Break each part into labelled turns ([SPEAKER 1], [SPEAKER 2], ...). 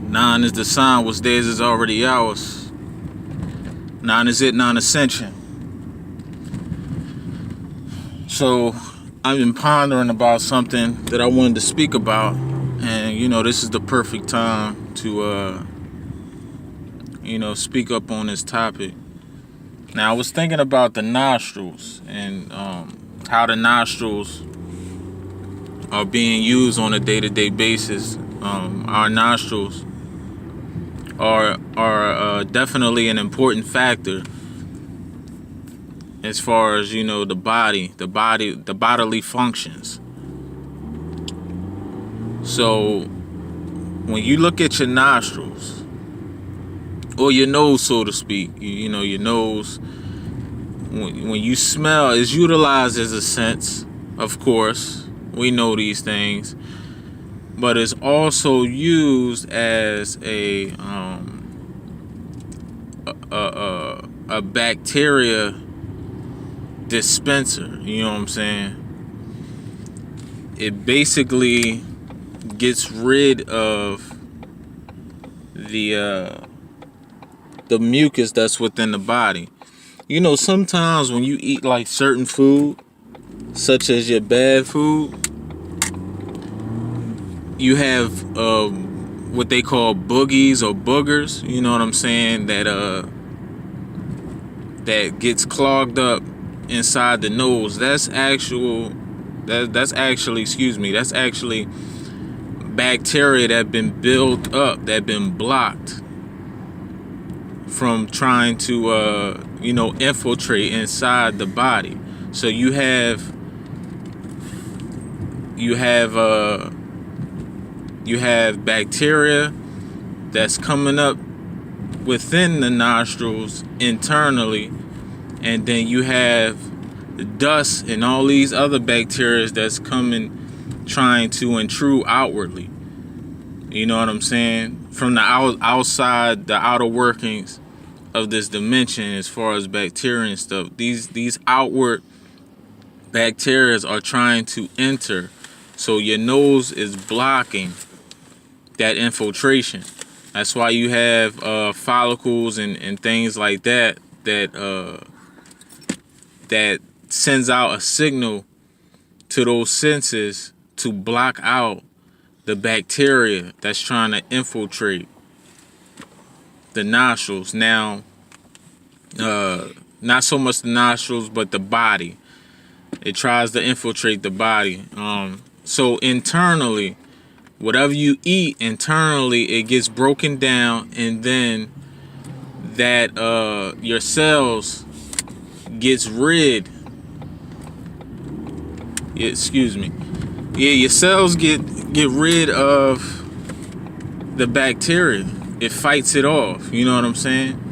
[SPEAKER 1] Nine is the sign, what's theirs is already ours. Nine is it, non-ascension. So I've been pondering about something that I wanted to speak about, and this is the perfect time to speak up on this topic. Now I was thinking about the nostrils and how the nostrils are being used on a day-to-day basis. Our nostrils are definitely an important factor as far as the bodily functions. So when you look at your nostrils, or your nose, so to speak, your nose, when you smell, is utilized as a sense. Of course, we know these things, but it's also used as a bacteria dispenser. You know what I'm saying? It basically gets rid of the mucus that's within the body. Sometimes when you eat like certain food, such as your bad food, you have what they call boogies or boogers. You know what I'm saying? That gets clogged up inside the nose. That's actually bacteria that been built up, that been blocked from trying to infiltrate inside the body. So you have bacteria that's coming up within the nostrils internally, and then you have dust and all these other bacteria that's coming, trying to intrude outwardly. You know what I'm saying? From the outside, the outer workings of this dimension, as far as bacteria and stuff. These outward bacteria are trying to enter. So your nose is blocking that infiltration. That's why you have follicles and things like that sends out a signal to those senses to block out the bacteria that's trying to infiltrate the nostrils. Now, not so much the nostrils, but the body. It tries to infiltrate the body. So internally, whatever you eat internally, it gets broken down, and then that your cells gets rid. Your cells get rid of the bacteria. It fights it off. You know what I'm saying?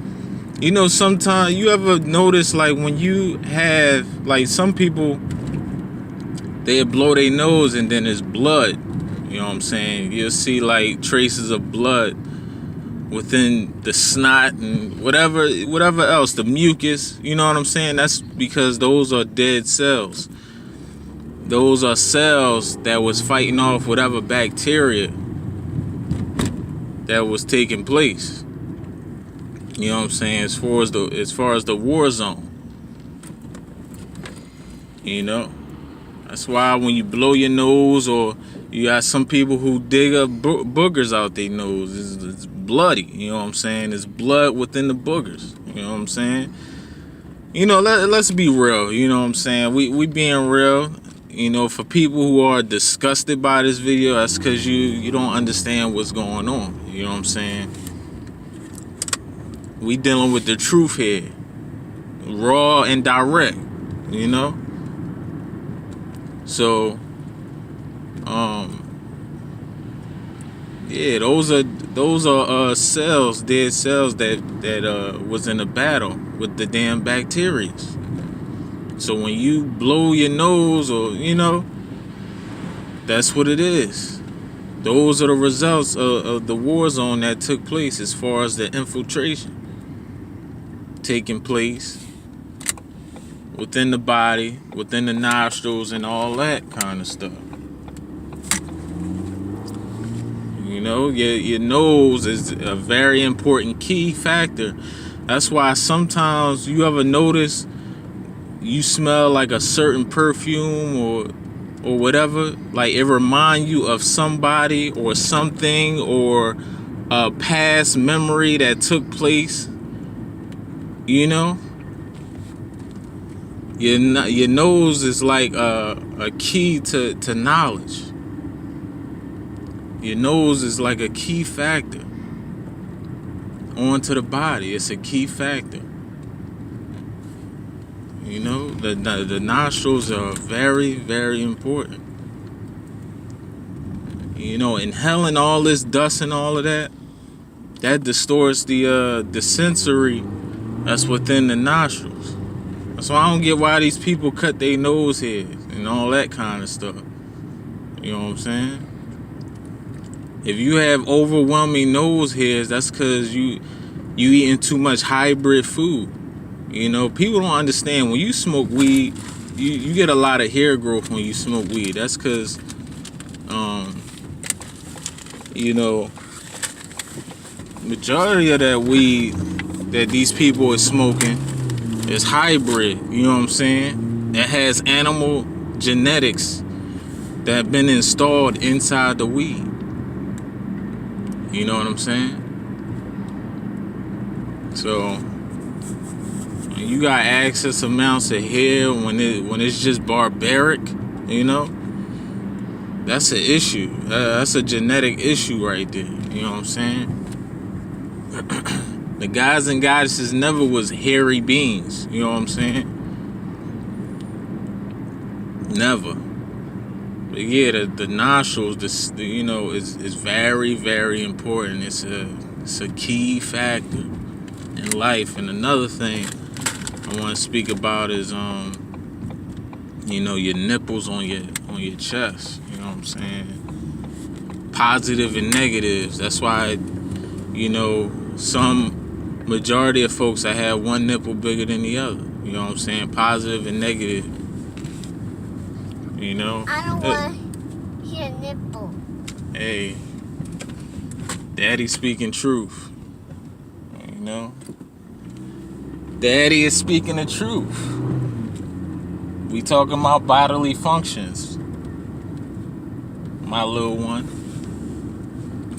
[SPEAKER 1] Sometimes you ever notice, like, when you have, like, some people, they blow their nose and then there's blood. You know what I'm saying? You'll see like traces of blood within the snot and whatever else, the mucus. You know what I'm saying? That's because those are dead cells. Those are cells that was fighting off whatever bacteria that was taking place. You know what I'm saying? As far as the war zone. That's why when you blow your nose, or you got some people who dig up boogers out their nose, it's bloody. You know what I'm saying? It's blood within the boogers. You know what I'm saying? Let's be real. You know what I'm saying? We being real. For people who are disgusted by this video, that's because you don't understand what's going on. You know what I'm saying? We dealing with the truth here, raw and direct. So, yeah, those are cells, dead cells that was in a battle with the damn bacteria. So when you blow your nose, or that's what it is. Those are the results of the war zone that took place, as far as the infiltration taking place within the body, within the nostrils, and all that kind of stuff. You know, your nose is a very important key factor. That's why sometimes you ever notice you smell like a certain perfume or whatever, like it remind you of somebody or something or a past memory that took place. You know, your nose is like a key to knowledge. Your nose is like a key factor onto the body. It's a key factor. You know, the nostrils are very, very important. You know, inhaling all this dust and all of that distorts the sensory that's within the nostrils. So I don't get why these people cut their nose hairs and all that kind of stuff. You know what I'm saying? If you have overwhelming nose hairs, that's because you eating too much hybrid food. You know, people don't understand when you smoke weed, you get a lot of hair growth when you smoke weed. That's because, you know, majority of that weed that these people are smoking is hybrid. You know what I'm saying? It has animal genetics that have been installed inside the weed. You know what I'm saying? So when you got excess amounts of hair, when it's just barbaric, you know, that's an issue. That's a genetic issue right there. You know what I'm saying? The guys and goddesses never was hairy beings. You know what I'm saying? Never. But yeah, the nostrils, you know, is very, very important. It's a key factor in life. And another thing I want to speak about is you know, your nipples on your chest. You know what I'm saying? Positive and negatives. That's why, you know, some majority of folks that have one nipple bigger than the other. You know what I'm saying? Positive and negative. You know?
[SPEAKER 2] I don't want your nipple.
[SPEAKER 1] Hey, Daddy speaking truth. You know? Daddy is speaking the truth. We talking about bodily functions, my little one.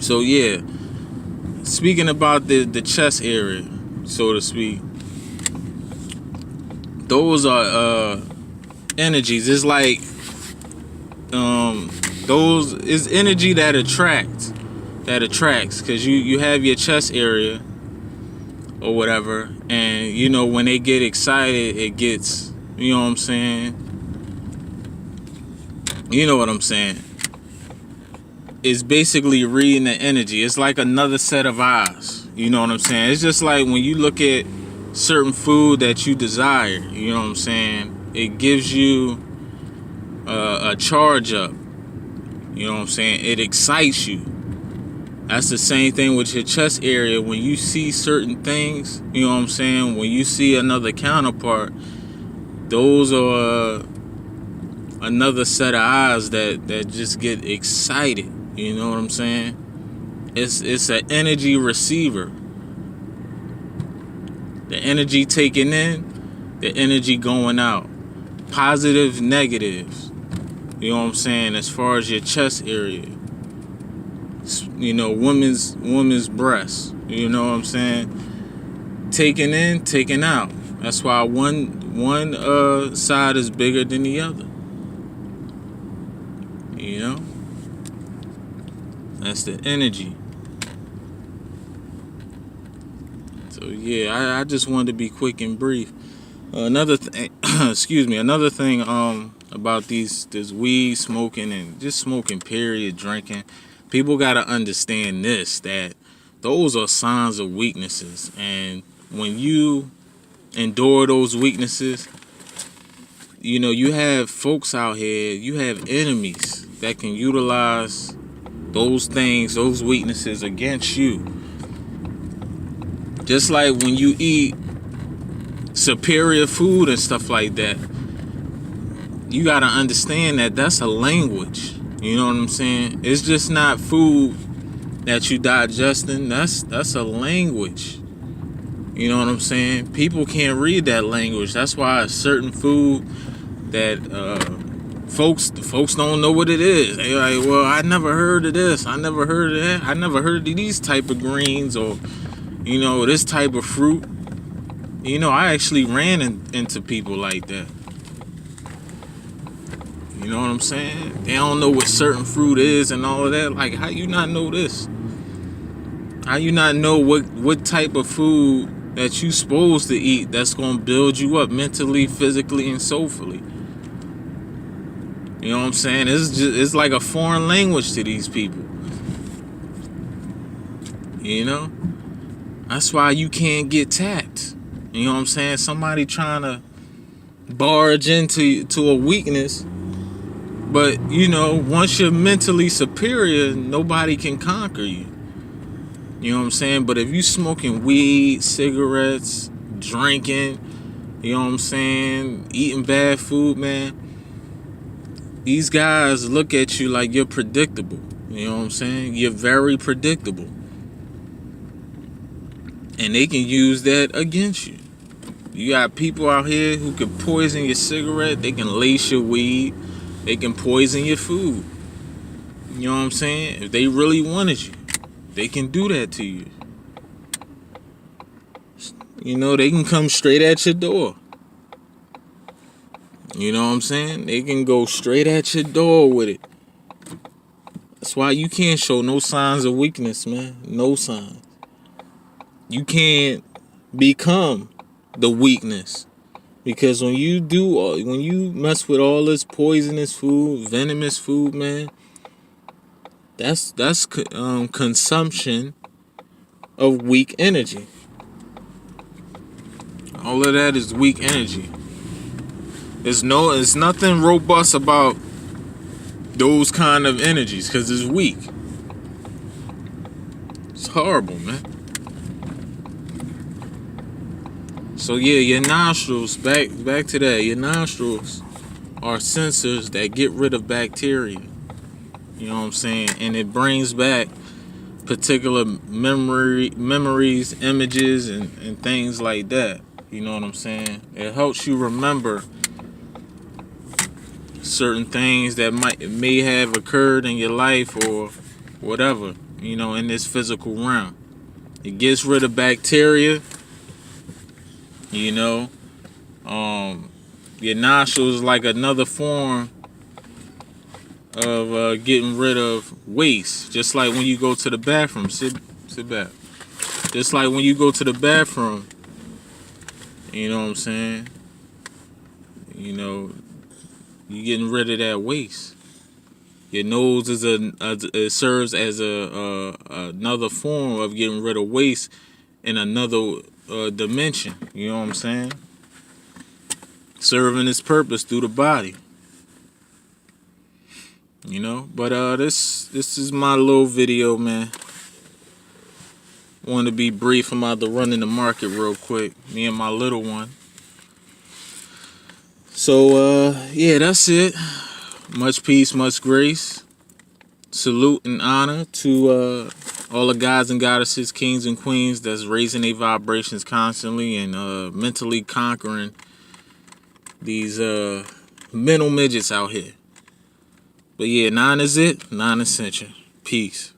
[SPEAKER 1] So yeah, speaking about the chest area, so to speak, those are energies. It's like those is energy that attracts, because you have your chest area or whatever, and you know when they get excited, it gets, you know what I'm saying? You know what I'm saying? It's basically reading the energy. It's like another set of eyes. You know what I'm saying? It's just like when you look at certain food that you desire, you know what I'm saying? It gives you a charge up. You know what I'm saying? It excites you. That's the same thing with your chest area. When you see certain things, you know what I'm saying? When you see another counterpart, those are another set of eyes that just get excited. You know what I'm saying? It's an energy receiver. The energy taken in, the energy going out. Positive, negatives. You know what I'm saying? As far as your chest area. You know, women's breasts. You know what I'm saying? Taken in, taken out. That's why one side is bigger than the other. You know? That's the energy. So yeah, I just wanted to be quick and brief. Another thing, another thing about this weed smoking and just smoking period, drinking. People gotta understand this, that those are signs of weaknesses, and when you endure those weaknesses, you know, you have folks out here, you have enemies that can utilize those things, those weaknesses against you. Just like when you eat superior food and stuff like that. You gotta understand that that's a language. You know what I'm saying? It's just not food that you digesting. That's a language. You know what I'm saying? People can't read that language. That's why a certain food that folks don't know what it is. They like, well, I never heard of this. I never heard of that. I never heard of these type of greens, or you know, this type of fruit. You know, I actually ran into people like that. You know what I'm saying? They don't know what certain fruit is and all of that. Like, how you not know this? How you not know what type of food that you supposed to eat that's gonna build you up mentally, physically, and soulfully? You know what I'm saying? It's like a foreign language to these people. You know? That's why you can't get tapped. You know what I'm saying? Somebody trying to barge into a weakness. But, you know, once you're mentally superior, nobody can conquer you. You know what I'm saying? But if you smoking weed, cigarettes, drinking, you know what I'm saying, eating bad food, man, these guys look at you like you're predictable. You know what I'm saying? You're very predictable. And they can use that against you. You got people out here who can poison your cigarette. They can lace your weed. They can poison your food. You know what I'm saying? If they really wanted you, they can do that to you. You know, they can come straight at your door. You know what I'm saying? They can go straight at your door with it. That's why you can't show no signs of weakness, man. No signs. You can't become the weakness. Because when you mess with all this poisonous food, venomous food, man, that's consumption of weak energy. All of that is weak energy. There's nothing robust about those kind of energies because it's weak. It's horrible, man. So yeah, your nostrils, back to that. Your nostrils are sensors that get rid of bacteria. You know what I'm saying? And it brings back particular memories, images, and things like that. You know what I'm saying? It helps you remember certain things that may have occurred in your life or whatever, you know, in this physical realm. It gets rid of bacteria. You know, your nostrils is like another form of getting rid of waste. Just like when you go to the bathroom, sit back. Just like when you go to the bathroom, you know what I'm saying? You know, you getting rid of that waste. Your nose is it serves as another form of getting rid of waste in another dimension. You know what I'm saying? Serving its purpose through the body. You know, but this is my little video, man. Want to be brief. I'm out to run in the market real quick. Me and my little one. So yeah, that's it. Much peace, much grace. Salute and honor to all the gods and goddesses, kings and queens that's raising their vibrations constantly and mentally conquering these mental midgets out here. But yeah, 9 is it. 9 Ascension. Peace.